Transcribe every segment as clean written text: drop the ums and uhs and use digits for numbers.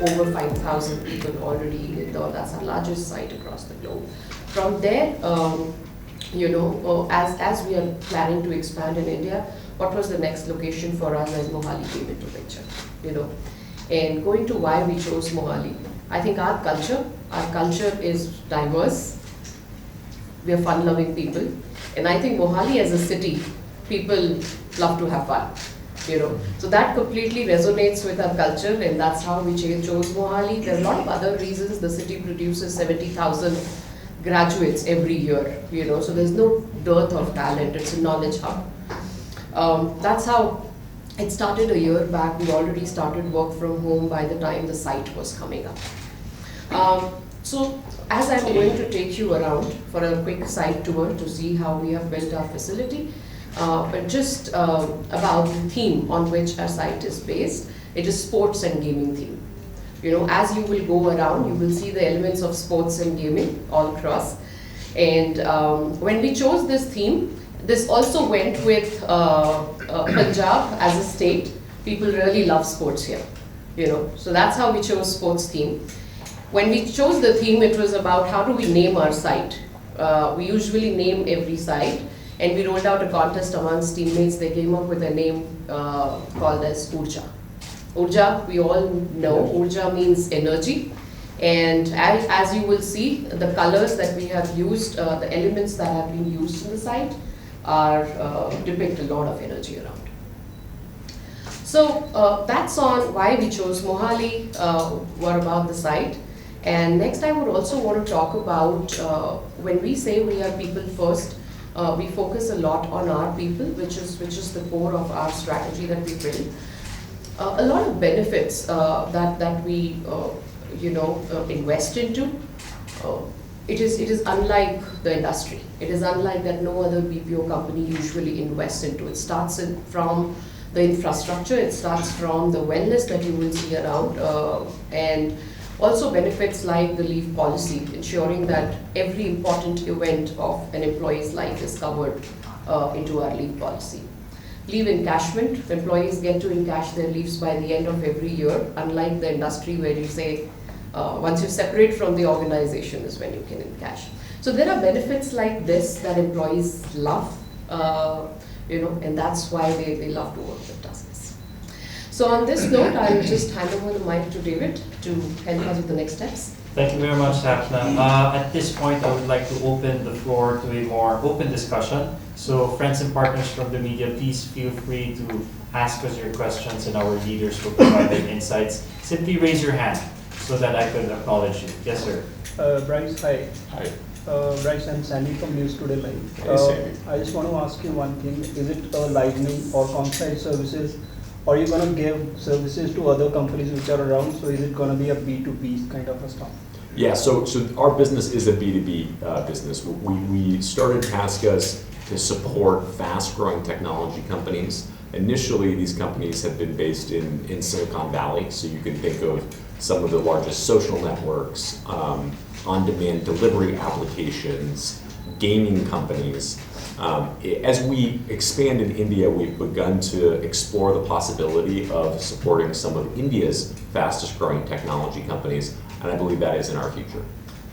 over 5,000 people already in Indore. That's our largest site across the globe. From there, as we are planning to expand in India, what was the next location for us as Mohali came into picture, And going to why we chose Mohali, I think our culture is diverse. We are fun-loving people. And I think Mohali as a city, people love to have fun, So that completely resonates with our culture, and that's how we chose Mohali. There are a lot of other reasons. The city produces 70,000 graduates every year, so there's no dearth of talent. It's a knowledge hub. That's how it started a year back. We already started work from home by the time the site was coming up. So as I'm going to take you around for a quick site tour to see how we have built our facility, but just about the theme on which our site is based, it is sports and gaming theme. As you will go around, you will see the elements of sports and gaming all across. And when we chose this theme, this also went with Punjab as a state. People really love sports here, So that's how we chose sports theme. When we chose the theme, it was about how do we name our site. We usually name every site, and we rolled out a contest amongst teammates. They came up with a name called as Urja. Urja, we all know, Urja means energy. And as you will see, the colors that we have used, the elements that have been used in the site depict a lot of energy around. So that's on why we chose Mohali, what about the site. And next I would also want to talk about when we say we are people first, we focus a lot on our people, which is the core of our strategy that we build. A lot of benefits that we invest into. It is unlike the industry. It is unlike that no other BPO company usually invests into. It starts from the infrastructure. It starts from the wellness that you will see around, and also benefits like the leave policy, ensuring that every important event of an employee's life is covered into our leave policy. Leave encashment, employees get to encash their leaves by the end of every year, unlike the industry where you say once you separate from the organization is when you can encash. So there are benefits like this that employees love, and that's why they love to work with TaskUs. So on this note, I'll just hand over the mic to David to help us with the next steps. Thank you very much, Sapna. At this point, I would like to open the floor to a more open discussion. So friends and partners from the media, please feel free to ask us your questions, and our leaders will provide their insights. Simply raise your hand so that I can acknowledge you. Yes, sir. Bryce, hi. Hi. Bryce, I'm Sandy from News Today Live. Hey, Sandy. I just want to ask you one thing. Is it livening or coincide services? Or are you going to give services to other companies which are around? So is it going to be a B2B kind of a stuff? Yeah, so our business is a B2B business. We started TaskUs to support fast-growing technology companies. Initially, these companies have been based in Silicon Valley, so you can think of some of the largest social networks, on-demand delivery applications, gaming companies. As we expand in India, we've begun to explore the possibility of supporting some of India's fastest growing technology companies, and I believe that is in our future.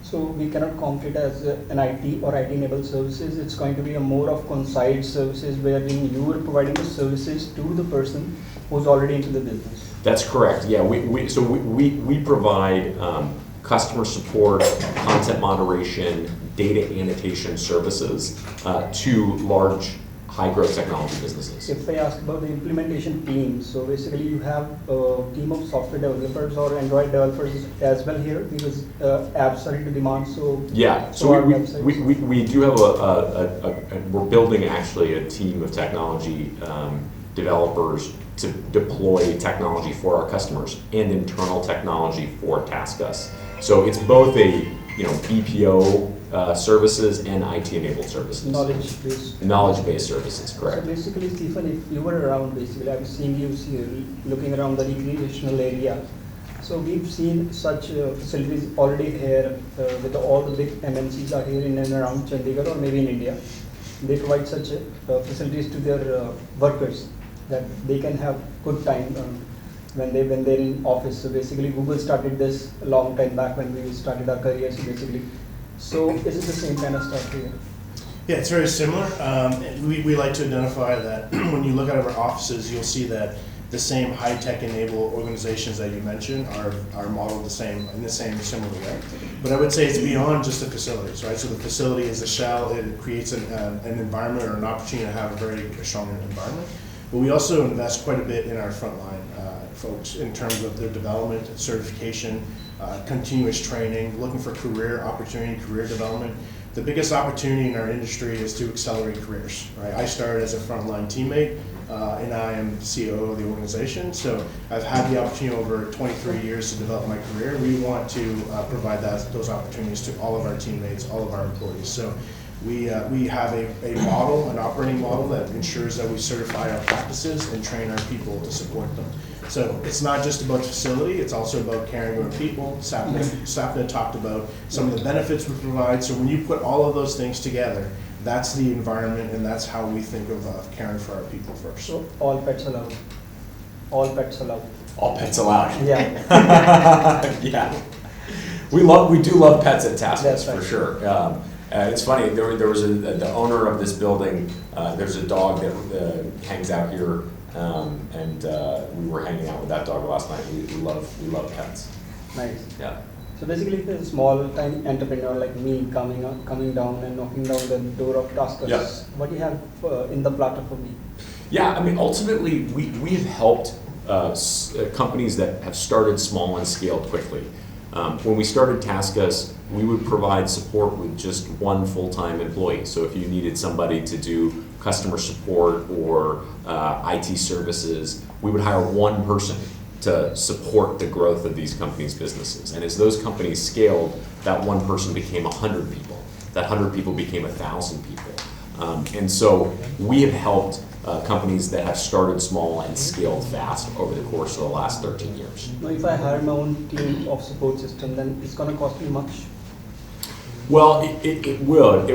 So we cannot count it as an IT or IT-enabled services. It's going to be a more of coincide services wherein you are providing the services to the person who's already into the business. That's correct. Yeah, we provide customer support, content moderation, data annotation services to large, high-growth technology businesses. If I ask about the implementation team, so basically you have a team of software developers or Android developers as well here, because apps are into demand. So yeah, so we do have we're building actually a team of technology developers to deploy technology for our customers and internal technology for TaskUs. So it's both a BPO services and IT-enabled services. Knowledge-based services, correct. So basically, Stephen, if you were around, basically, I've seen you looking around the recreational area. So we've seen such facilities already here with all the big MNCs are here in and around Chandigarh or maybe in India. They provide such facilities to their workers that they can have good time when they're in office. So basically, Google started this a long time back when we started our careers. Basically, so is it the same kind of stuff here? Yeah, it's very similar. We like to identify that when you look at our offices, you'll see that the same high-tech enabled organizations that you mentioned are modeled the same in the same similar way. But I would say it's beyond just the facilities, right? So the facility is a shell. It creates an environment or an opportunity to have a very strong environment. But we also invest quite a bit in our frontline folks in terms of their development, certification, continuous training, looking for career opportunity, career development. The biggest opportunity in our industry is to accelerate careers, right? I started as a frontline teammate, and I am CEO of the organization. So I've had the opportunity over 23 years to develop my career. We want to provide those opportunities to all of our teammates, all of our employees. So we have a model, an operating model that ensures that we certify our practices and train our people to support them. So it's not just about facility, it's also about caring about people. Sapna talked about some of the benefits we provide. So when you put all of those things together, that's the environment and that's how we think of caring for our people first. So all pets allowed. All pets allowed. All pets allowed. Yeah. Yeah. We do love pets at TaskUs, That's right. for sure. It's funny, there was the owner of this building, there's a dog that hangs out here, and we were hanging out with that dog last night. We love pets. Nice. Yeah. So basically, if a small time entrepreneur like me coming down and knocking down the door of TaskUs, Yeah. what do you have in the platter for me? Yeah, I mean, ultimately, we've helped companies that have started small and scaled quickly. When we started TaskUs, we would provide support with just one full-time employee. So if you needed somebody to do customer support or IT services, we would hire one person to support the growth of these companies' businesses. And as those companies scaled, that one person became 100 people. That 100 people became 1,000 people. And so we have helped companies that have started small and scaled fast over the course of the last 13 years. Now, if I hire my own team of support system, then it's going to cost me much. Well, it would.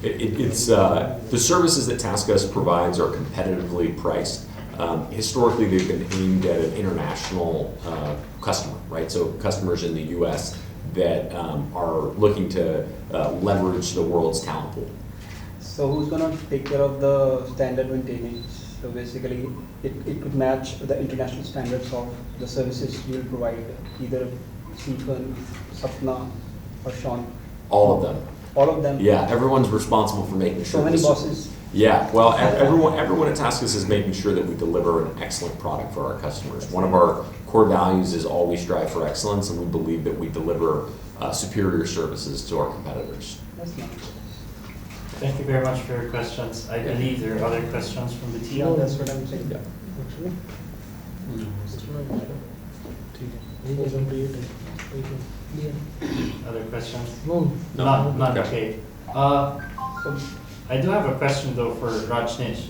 The services that TaskUs provides are competitively priced. Historically, they've been aimed at an international customer, right? So customers in the U.S. that are looking to leverage the world's talent pool. So who's going to take care of the standard maintenance? So basically, it could match the international standards of the services you will provide, either Stephen, Sapna, or Sean. All of them. All of them? Yeah, everyone's responsible for making sure. So many bosses? Yeah, well, everyone at TaskUs is making sure that we deliver an excellent product for our customers. One of our core values is always strive for excellence, and we believe that we deliver superior services to our competitors. That's nice. Thank you very much for your questions. I believe there are other questions from the team. Yeah, that's what I'm saying. Yeah. Other questions? No. None, Okay. okay. So I do have a question though for Rajnish.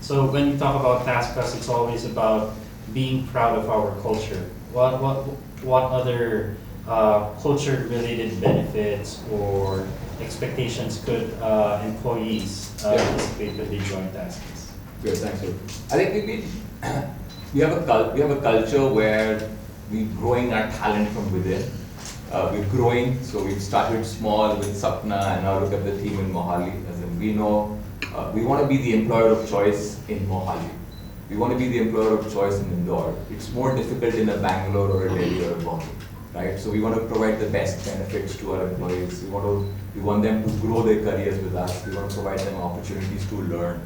So when you talk about TaskUs, it's always about being proud of our culture. What other culture-related benefits or expectations could employees anticipate when they join TaskUs? Good, thank you. I think we have a culture where we're growing our talent from within. We're growing, so we've started small with Sapna and now look at the team in Mohali. As in, we know we want to be the employer of choice in Mohali. We want to be the employer of choice in Indore. It's more difficult in a Bangalore or a Delhi or a Bombay, right? So we want to provide the best benefits to our employees. We want them to grow their careers with us. We want to provide them opportunities to learn.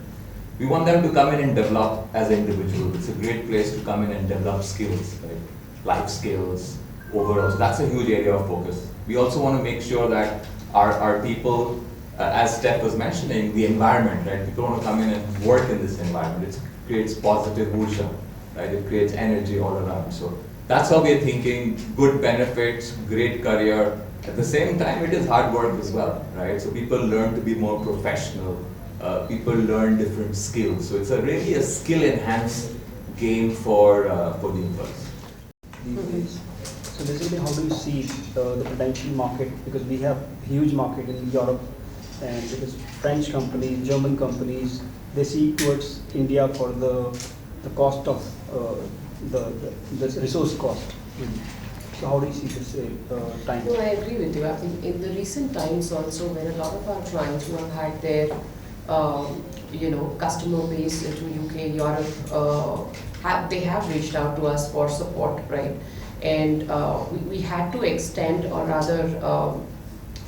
We want them to come in and develop as individuals. It's a great place to come in and develop skills, right? Life skills, overall. So that's a huge area of focus. We also want to make sure that our people, as Steph was mentioning, the environment, right? People want to come in and work in this environment. It creates positive ursha, right? It creates energy all around. So that's how we're thinking, good benefits, great career. At the same time, it is hard work as well, right? So people learn to be more professional. People learn different skills. So it's really a skill-enhanced game for the employees. So basically, how do you see the potential market? Because we have huge market in Europe, and because French companies, German companies, they see towards India for the cost of the resource cost. So how do you see this time? No, I agree with you. I think in the recent times also, when a lot of our clients who have had their, customer base into UK, Europe, they have reached out to us for support, right? And we had to extend, or rather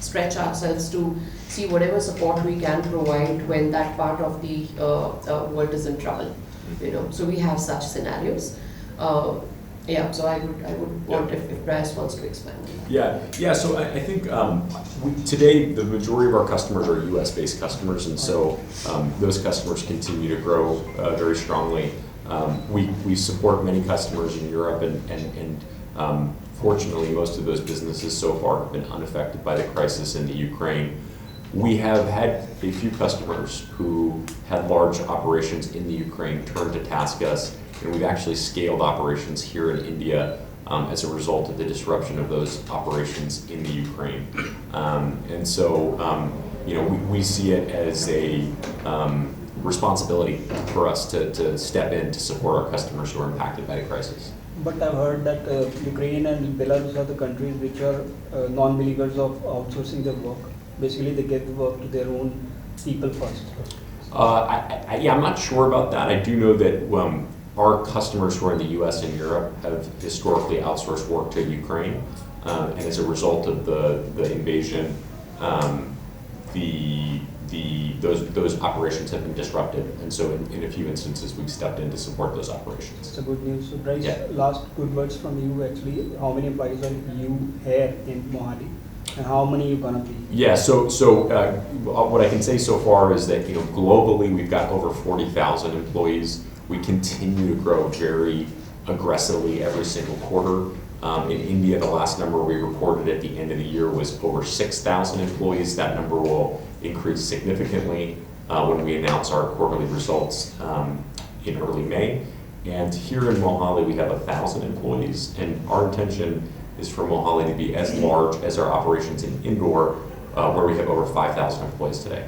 stretch ourselves to see whatever support we can provide when that part of the world is in trouble. So we have such scenarios. So I would want if Bryce wants to expand. Yeah. So I think today the majority of our customers are U.S.-based customers, and so those customers continue to grow very strongly. We support many customers in Europe, and fortunately, most of those businesses so far have been unaffected by the crisis in the Ukraine. We have had a few customers who had large operations in the Ukraine turn to TaskUs, and we've actually scaled operations here in India as a result of the disruption of those operations in the Ukraine. And so, we see it as a responsibility for us to step in to support our customers who are impacted by the crisis. But I've heard that Ukraine and Belarus are the countries which are non-believers of outsourcing their work. Basically, they give the work to their own people first. I'm not sure about that. I do know that our customers who are in the U.S. and Europe have historically outsourced work to Ukraine, and as a result of the invasion, those operations have been disrupted, and so in a few instances we've stepped in to support those operations. That's a good news. So Bryce, Yeah. last good words from you actually. How many employees are you here in Mohali, and how many you gonna be? Yeah, so what I can say so far is that globally we've got over 40,000 employees. We continue to grow very aggressively every single quarter. In India, the last number we reported at the end of the year was over 6,000 employees. That number will increase significantly when we announce our quarterly results in early May. And here in Mohali, we have 1,000 employees, and our intention is for Mohali to be as large as our operations in Indore, where we have over 5,000 employees today.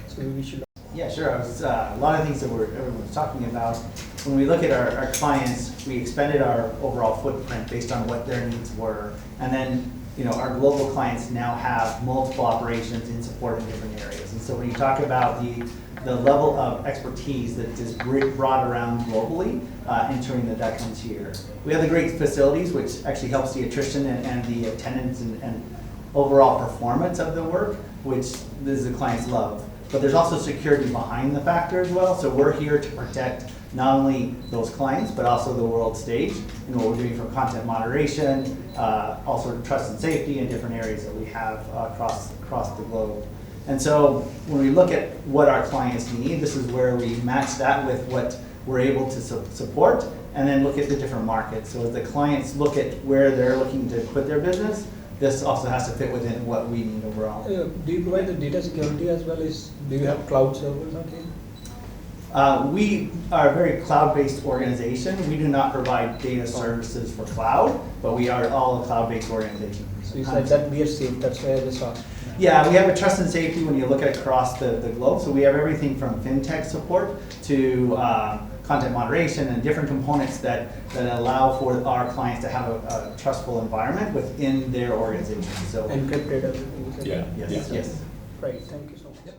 So we should. Yeah, sure. A lot of things that everyone was talking about. When we look at our clients, we expanded our overall footprint based on what their needs were. And then, our global clients now have multiple operations in support in different areas. And so when you talk about the level of expertise that is brought around globally, ensuring that comes here. We have the great facilities, which actually helps the attrition and the attendance and overall performance of the work, which the clients love. But there's also security behind the factor as well. So we're here to protect not only those clients, but also the world stage, and what we're doing for content moderation, also trust and safety in different areas that we have across the globe. And so when we look at what our clients need, this is where we match that with what we're able to support, and then look at the different markets. So as the clients look at where they're looking to put their business, this also has to fit within what we need overall. Do you provide the data security as well as, do you have cloud servers out here? We are a very cloud-based organization. We do not provide data services for cloud, but we are all a cloud-based organization. So you said that we are safe, that's why I just asked. Yeah, we have a trust and safety when you look at across the globe. So we have everything from fintech support to content moderation and different components that allow for our clients to have a trustful environment within their organization. So Encrypted everything. Yeah. Yes. Right, thank you so much.